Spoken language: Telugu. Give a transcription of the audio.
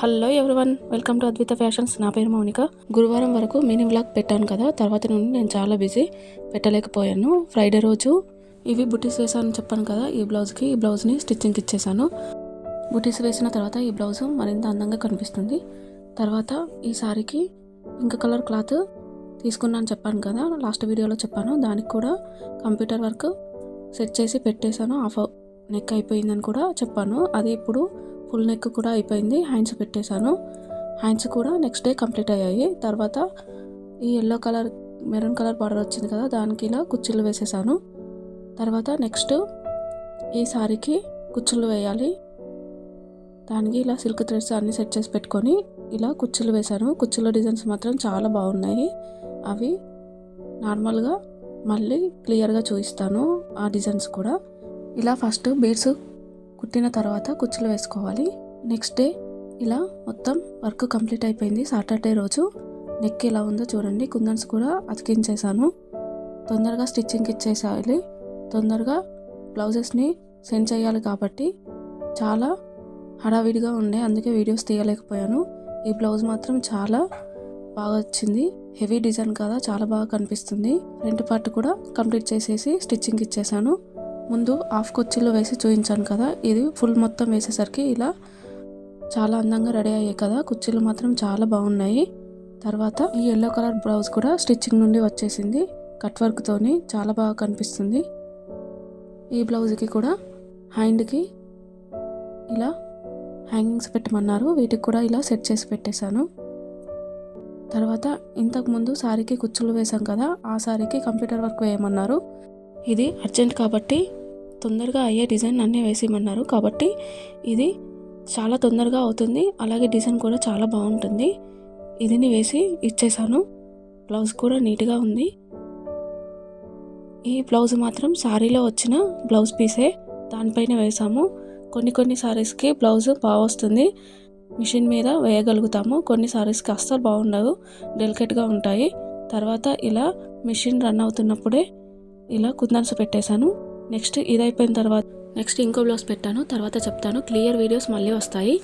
Hello everyone, welcome to Advitha fashions. నా పేరు మౌనిక. గురువారం వరకు మినీ వ్లాగ్ పెట్టాను కదా, తర్వాత నుండి నేను చాలా బిజీ, పెట్టలేకపోయాను. ఫ్రైడే రోజు ఇవి బుటీస్ వేసాను చెప్పాను కదా. ఈ బ్లౌజ్ని స్టిచ్చింగ్కి ఇచ్చేసాను. బుటీస్ వేసిన తర్వాత ఈ బ్లౌజ్ మరింత అందంగా కనిపిస్తుంది. తర్వాత ఈ సారీకి పింక్ కలర్ క్లాత్ తీసుకున్నాను చెప్పాను కదా, లాస్ట్ వీడియోలో చెప్పాను. దానికి కూడా కంప్యూటర్ వర్క్ సెట్ చేసి పెట్టేశాను. హాఫ్ నెక్ అయిపోయిందని కూడా చెప్పాను. అది ఇప్పుడు ఫుల్ నెక్ కూడా అయిపోయింది. హ్యాండ్స్ పెట్టేశాను. హ్యాండ్స్ కూడా నెక్స్ట్ డే కంప్లీట్ అయ్యాయి. తర్వాత ఈ yellow colour maroon colour border వచ్చింది కదా, దానికి ఇలా కుచ్చులు వేసేసాను. తర్వాత నెక్స్ట్ ఈ సారీకి కుచ్చులు వేయాలి. దానికి ఇలా సిల్క్ థ్రెడ్స్ అన్నీ సెట్ చేసి పెట్టుకొని ఇలా కుచ్చులు వేశాను. కుచ్చుల డిజైన్స్ మాత్రం చాలా బాగున్నాయి. అవి నార్మల్గా మళ్ళీ క్లియర్గా చూపిస్తాను. ఆ డిజైన్స్ కూడా ఇలా ఫస్ట్ బీడ్స్ కుట్టిన తర్వాత కుచ్చులు వేసుకోవాలి. నెక్స్ట్ డే ఇలా మొత్తం వర్క్ కంప్లీట్ అయిపోయింది. సాటర్డే రోజు నెక్ ఎలా ఉందో చూడండి. కుందన్స్ కూడా అతికించేసాను. తొందరగా స్టిచ్చింగ్కి ఇచ్చేసేయాలి. తొందరగా బ్లౌజెస్ని సెండ్ చేయాలి కాబట్టి చాలా హడావిడిగా ఉండే, అందుకే వీడియోస్ తీయలేకపోయాను. ఈ బ్లౌజ్ మాత్రం చాలా బాగా వచ్చింది. హెవీ డిజైన్ కదా, చాలా బాగా కనిపిస్తుంది. ఫ్రంట్ పార్ట్ కూడా కంప్లీట్ చేసేసి స్టిచ్చింగ్కి ఇచ్చేసాను. ముందు హాఫ్ కుర్చీలో వేసి చూపించాను కదా, ఇది ఫుల్ మొత్తం వేసేసరికి ఇలా చాలా అందంగా రెడీ అయ్యాయి కదా. కుర్చీలు మాత్రం చాలా బాగున్నాయి. తర్వాత ఈ ఎల్లో కలర్ బ్లౌజ్ కూడా స్టిచ్చింగ్ నుండి వచ్చేసింది. కట్ వర్క్తోని చాలా బాగా కనిపిస్తుంది. ఈ బ్లౌజ్కి కూడా హ్యాండ్కి ఇలా హ్యాంగింగ్స్ పెట్టమన్నారు. వీటికి కూడా ఇలా సెట్ చేసి పెట్టేశాను. తర్వాత ఇంతకుముందు సారీకి కుచ్చులు వేసాం కదా, ఆ సారీకి కంప్యూటర్ వర్క్ వేయమన్నారు. ఇది అర్జెంట్ కాబట్టి తొందరగా అయ్యే డిజైన్ అన్నీ వేసేయమన్నారు. కాబట్టి ఇది చాలా తొందరగా అవుతుంది. అలాగే డిజైన్ కూడా చాలా బాగుంటుంది. ఇదిని వేసి ఇచ్చేసాను. బ్లౌజ్ కూడా నీట్గా ఉంది. ఈ బ్లౌజ్ మాత్రం సారీలో వచ్చిన బ్లౌజ్ పీసే, దానిపైన వేసాము. కొన్ని సారీస్కి బ్లౌజ్ బాగా వస్తుంది, మిషన్ మీద వేయగలుగుతాము. కొన్ని సారీస్కి అస్సలు బాగుండవు, డెలికేట్గా ఉంటాయి. తర్వాత ఇలా మిషన్ రన్ అవుతున్నప్పుడే ఇలా కుందన్స్ పెట్టేశాను. నెక్స్ట్ ఇది అయిపోయిన తర్వాత నెక్స్ట్ ఇంకో బ్లౌజ్ పెట్టాను. తర్వాత చెప్తాను. క్లియర్ వీడియోస్ మళ్ళీ వస్తాయి.